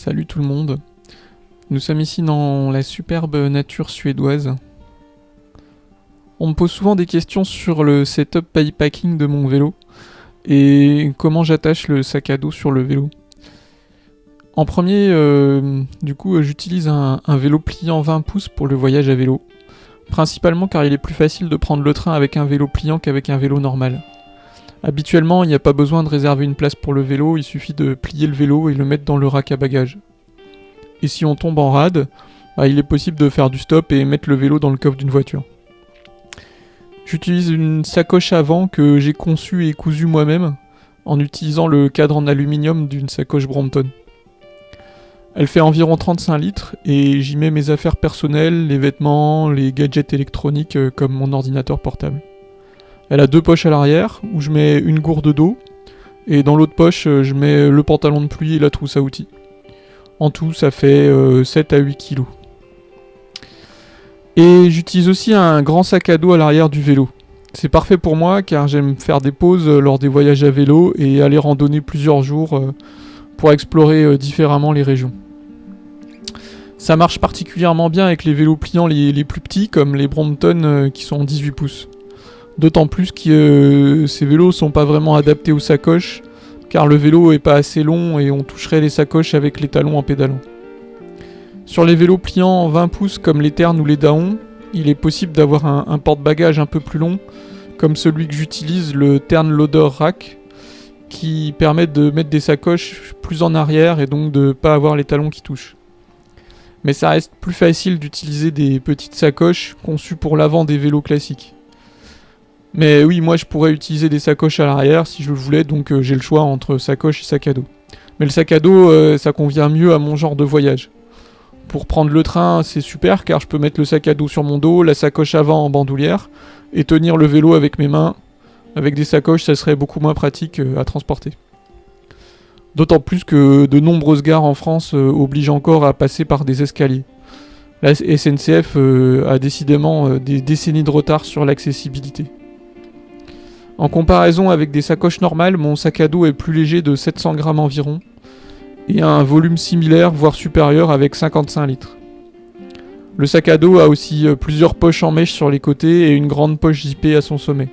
Salut tout le monde. Nous sommes ici dans la superbe nature suédoise. On me pose souvent des questions sur le setup bikepacking de mon vélo et comment j'attache le sac à dos sur le vélo. En premier, j'utilise un vélo pliant 20 pouces pour le voyage à vélo. Principalement car il est plus facile de prendre le train avec un vélo pliant qu'avec un vélo normal. Habituellement, il n'y a pas besoin de réserver une place pour le vélo, il suffit de plier le vélo et le mettre dans le rack à bagages. Et si on tombe en rade, il est possible de faire du stop et mettre le vélo dans le coffre d'une voiture. J'utilise une sacoche avant que j'ai conçue et cousue moi-même en utilisant le cadre en aluminium d'une sacoche Brompton. Elle fait environ 35 litres et j'y mets mes affaires personnelles, les vêtements, les gadgets électroniques comme mon ordinateur portable. Elle a deux poches à l'arrière où je mets une gourde d'eau et dans l'autre poche je mets le pantalon de pluie et la trousse à outils. En tout ça fait 7 à 8 kilos. Et j'utilise aussi un grand sac à dos à l'arrière du vélo. C'est parfait pour moi car j'aime faire des pauses lors des voyages à vélo et aller randonner plusieurs jours pour explorer différemment les régions. Ça marche particulièrement bien avec les vélos pliants les plus petits comme les Brompton qui sont en 18 pouces. D'autant plus que ces vélos sont pas vraiment adaptés aux sacoches car le vélo est pas assez long et on toucherait les sacoches avec les talons en pédalant. Sur les vélos pliants 20 pouces comme les Tern ou les Daon, il est possible d'avoir un porte-bagages un peu plus long comme celui que j'utilise, le Tern Loader Rack, qui permet de mettre des sacoches plus en arrière et donc de pas avoir les talons qui touchent. Mais ça reste plus facile d'utiliser des petites sacoches conçues pour l'avant des vélos classiques. Mais oui, moi je pourrais utiliser des sacoches à l'arrière si je le voulais, donc j'ai le choix entre sacoche et sac à dos. Mais le sac à dos, ça convient mieux à mon genre de voyage. Pour prendre le train, c'est super car je peux mettre le sac à dos sur mon dos, la sacoche avant en bandoulière, et tenir le vélo avec mes mains. Avec des sacoches, ça serait beaucoup moins pratique à transporter. D'autant plus que de nombreuses gares en France obligent encore à passer par des escaliers. La SNCF a décidément des décennies de retard sur l'accessibilité. En comparaison avec des sacoches normales, mon sac à dos est plus léger de 700 grammes environ et a un volume similaire, voire supérieur avec 55 litres. Le sac à dos a aussi plusieurs poches en mèche sur les côtés et une grande poche zippée à son sommet.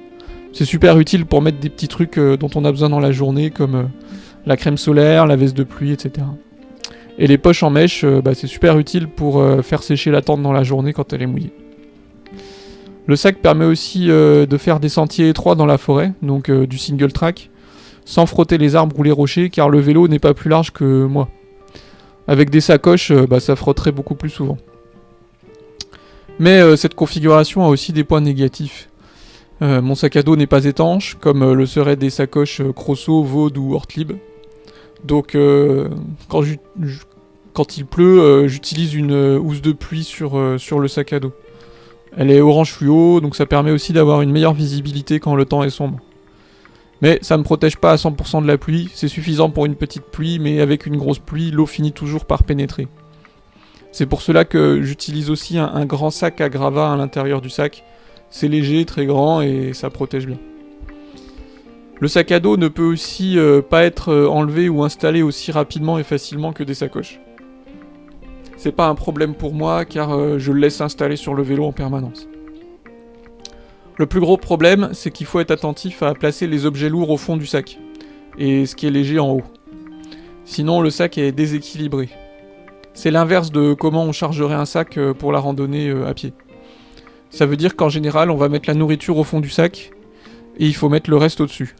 C'est super utile pour mettre des petits trucs dont on a besoin dans la journée comme la crème solaire, la veste de pluie, etc. Et les poches en mèche, c'est super utile pour faire sécher la tente dans la journée quand elle est mouillée. Le sac permet aussi de faire des sentiers étroits dans la forêt, donc du single track, sans frotter les arbres ou les rochers, car le vélo n'est pas plus large que moi. Avec des sacoches, ça frotterait beaucoup plus souvent. Mais cette configuration a aussi des points négatifs. Mon sac à dos n'est pas étanche, comme le seraient des sacoches Crosso, Vaud ou Ortlieb. Donc quand il pleut, j'utilise une housse de pluie sur le sac à dos. Elle est orange fluo, donc ça permet aussi d'avoir une meilleure visibilité quand le temps est sombre. Mais ça ne me protège pas à 100% de la pluie, c'est suffisant pour une petite pluie, mais avec une grosse pluie, l'eau finit toujours par pénétrer. C'est pour cela que j'utilise aussi un grand sac à gravats à l'intérieur du sac. C'est léger, très grand et ça protège bien. Le sac à dos ne peut aussi pas être enlevé ou installé aussi rapidement et facilement que des sacoches. C'est pas un problème pour moi car je le laisse installer sur le vélo en permanence. Le plus gros problème, c'est qu'il faut être attentif à placer les objets lourds au fond du sac, et ce qui est léger en haut. Sinon le sac est déséquilibré. C'est l'inverse de comment on chargerait un sac pour la randonnée à pied. Ça veut dire qu'en général on va mettre la nourriture au fond du sac, et il faut mettre le reste au-dessus.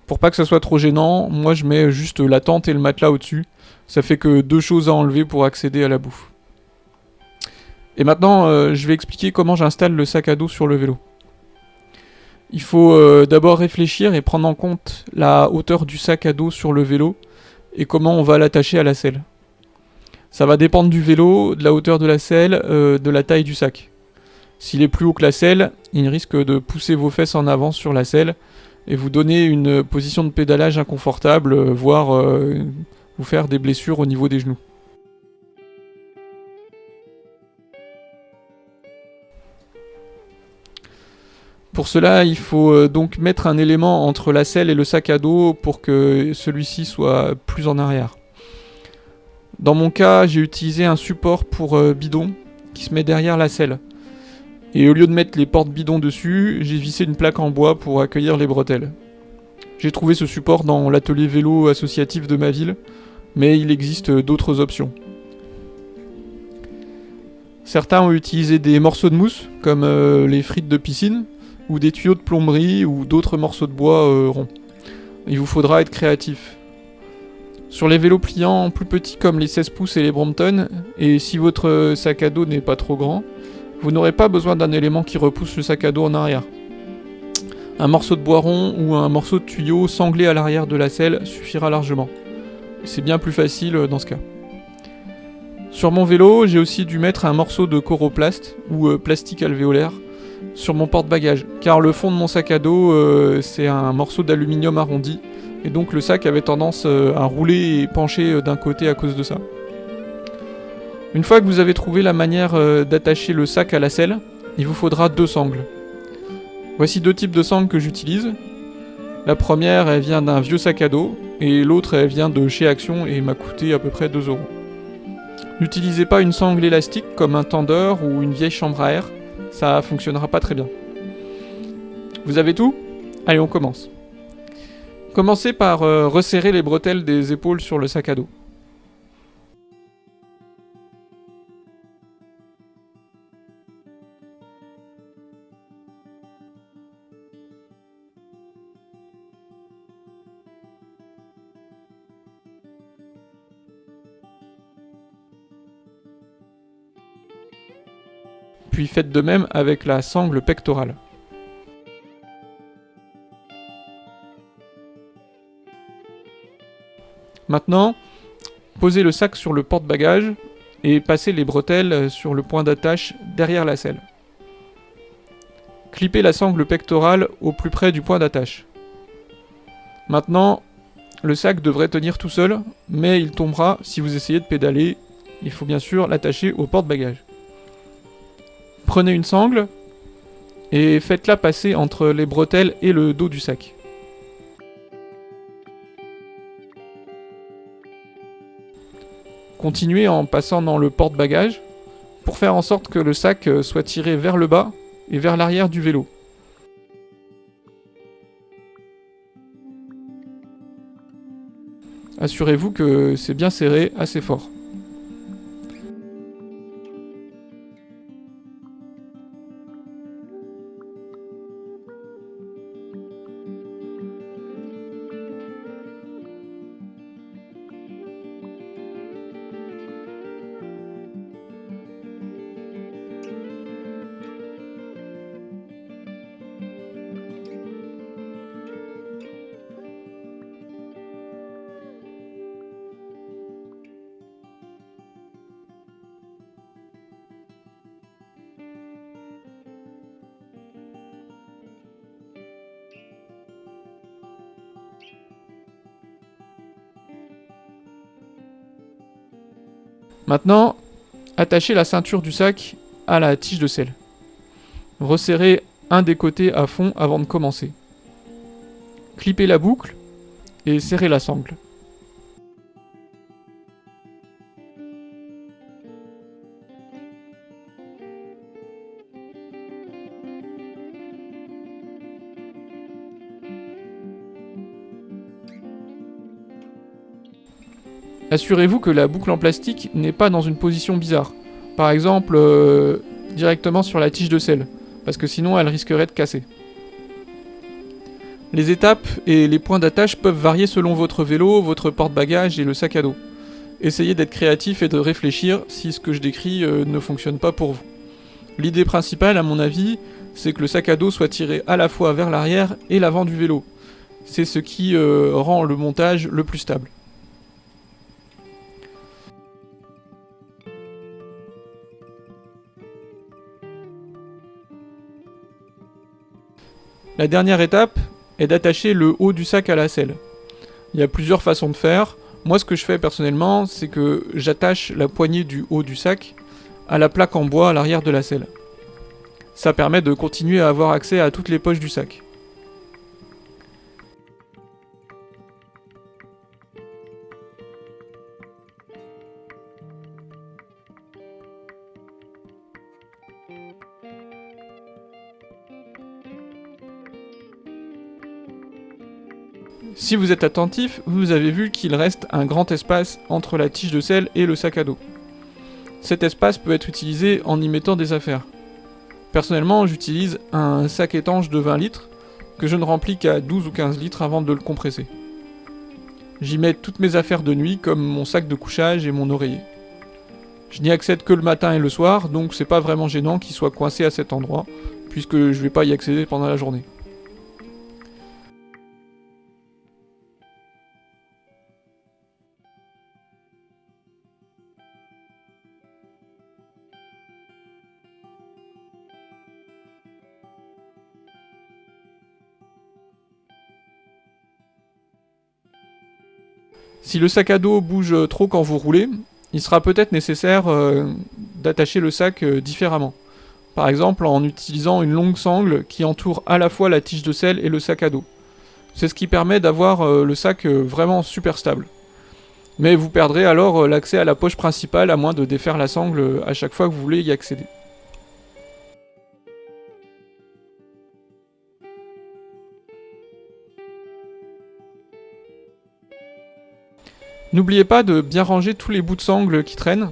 Pour pas que ça soit trop gênant, moi je mets juste la tente et le matelas au-dessus. Ça fait que deux choses à enlever pour accéder à la bouffe. Et maintenant, je vais expliquer comment j'installe le sac à dos sur le vélo. Il faut d'abord réfléchir et prendre en compte la hauteur du sac à dos sur le vélo et comment on va l'attacher à la selle. Ça va dépendre du vélo, de la hauteur de la selle, de la taille du sac. S'il est plus haut que la selle, il risque de pousser vos fesses en avant sur la selle et vous donner une position de pédalage inconfortable, voire vous faire des blessures au niveau des genoux. Pour cela, il faut donc mettre un élément entre la selle et le sac à dos pour que celui-ci soit plus en arrière. Dans mon cas, j'ai utilisé un support pour bidon qui se met derrière la selle. Et au lieu de mettre les portes bidons dessus, j'ai vissé une plaque en bois pour accueillir les bretelles. J'ai trouvé ce support dans l'atelier vélo associatif de ma ville, mais il existe d'autres options. Certains ont utilisé des morceaux de mousse, comme les frites de piscine, ou des tuyaux de plomberie, ou d'autres morceaux de bois ronds. Il vous faudra être créatif. Sur les vélos pliants plus petits comme les 16 pouces et les Brompton, et si votre sac à dos n'est pas trop grand, vous n'aurez pas besoin d'un élément qui repousse le sac à dos en arrière. Un morceau de bois rond ou un morceau de tuyau sanglé à l'arrière de la selle suffira largement. C'est bien plus facile dans ce cas. Sur mon vélo, j'ai aussi dû mettre un morceau de coroplast ou plastique alvéolaire sur mon porte-bagages, car le fond de mon sac à dos c'est un morceau d'aluminium arrondi, et donc le sac avait tendance à rouler et pencher d'un côté à cause de ça. Une fois que vous avez trouvé la manière d'attacher le sac à la selle, il vous faudra 2 sangles. Voici 2 types de sangles que j'utilise. La première, elle vient d'un vieux sac à dos, et l'autre, elle vient de chez Action et m'a coûté à peu près 2 €. N'utilisez pas une sangle élastique comme un tendeur ou une vieille chambre à air, ça fonctionnera pas très bien. Vous avez tout ? Allez, on commence. Commencez par resserrer les bretelles des épaules sur le sac à dos. Puis faites de même avec la sangle pectorale. Maintenant, posez le sac sur le porte-bagages et passez les bretelles sur le point d'attache derrière la selle. Clippez la sangle pectorale au plus près du point d'attache. Maintenant, le sac devrait tenir tout seul, mais il tombera si vous essayez de pédaler. Il faut bien sûr l'attacher au porte-bagages. Prenez une sangle et faites-la passer entre les bretelles et le dos du sac. Continuez en passant dans le porte-bagages pour faire en sorte que le sac soit tiré vers le bas et vers l'arrière du vélo. Assurez-vous que c'est bien serré assez fort. Maintenant, attachez la ceinture du sac à la tige de selle. Resserrez un des côtés à fond avant de commencer. Clippez la boucle et serrez la sangle. Assurez-vous que la boucle en plastique n'est pas dans une position bizarre. Par exemple, directement sur la tige de selle, parce que sinon elle risquerait de casser. Les étapes et les points d'attache peuvent varier selon votre vélo, votre porte-bagages et le sac à dos. Essayez d'être créatif et de réfléchir si ce que je décris ne fonctionne pas pour vous. L'idée principale, à mon avis, c'est que le sac à dos soit tiré à la fois vers l'arrière et l'avant du vélo. C'est ce qui rend le montage le plus stable. La dernière étape est d'attacher le haut du sac à la selle. Il y a plusieurs façons de faire. Moi, ce que je fais personnellement, c'est que j'attache la poignée du haut du sac à la plaque en bois à l'arrière de la selle. Ça permet de continuer à avoir accès à toutes les poches du sac. Si vous êtes attentif, vous avez vu qu'il reste un grand espace entre la tige de sel et le sac à dos. Cet espace peut être utilisé en y mettant des affaires. Personnellement, j'utilise un sac étanche de 20 litres que je ne remplis qu'à 12 ou 15 litres avant de le compresser. J'y mets toutes mes affaires de nuit comme mon sac de couchage et mon oreiller. Je n'y accède que le matin et le soir, donc c'est pas vraiment gênant qu'il soit coincé à cet endroit, puisque je vais pas y accéder pendant la journée. Si le sac à dos bouge trop quand vous roulez, il sera peut-être nécessaire d'attacher le sac différemment. Par exemple en utilisant une longue sangle qui entoure à la fois la tige de sel et le sac à dos. C'est ce qui permet d'avoir le sac vraiment super stable. Mais vous perdrez alors l'accès à la poche principale à moins de défaire la sangle à chaque fois que vous voulez y accéder. N'oubliez pas de bien ranger tous les bouts de sangle qui traînent,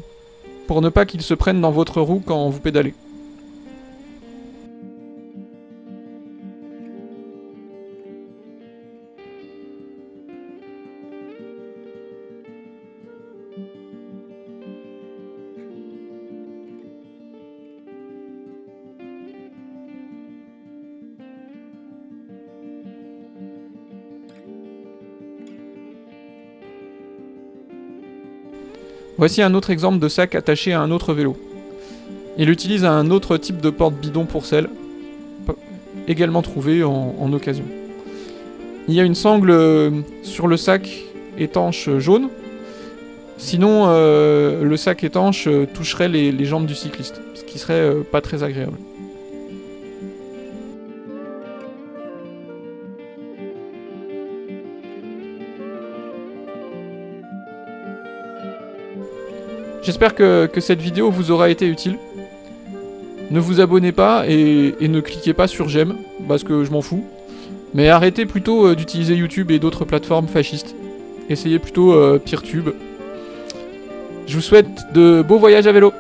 pour ne pas qu'ils se prennent dans votre roue quand vous pédalez. Voici un autre exemple de sac attaché à un autre vélo. Il utilise un autre type de porte-bidon pour sel, également trouvé en occasion. Il y a une sangle sur le sac étanche jaune, sinon le sac étanche toucherait les jambes du cycliste, ce qui serait pas très agréable. J'espère que cette vidéo vous aura été utile. Ne vous abonnez pas et ne cliquez pas sur j'aime, parce que je m'en fous. Mais arrêtez plutôt d'utiliser YouTube et d'autres plateformes fascistes. Essayez plutôt Peertube. Je vous souhaite de beaux voyages à vélo.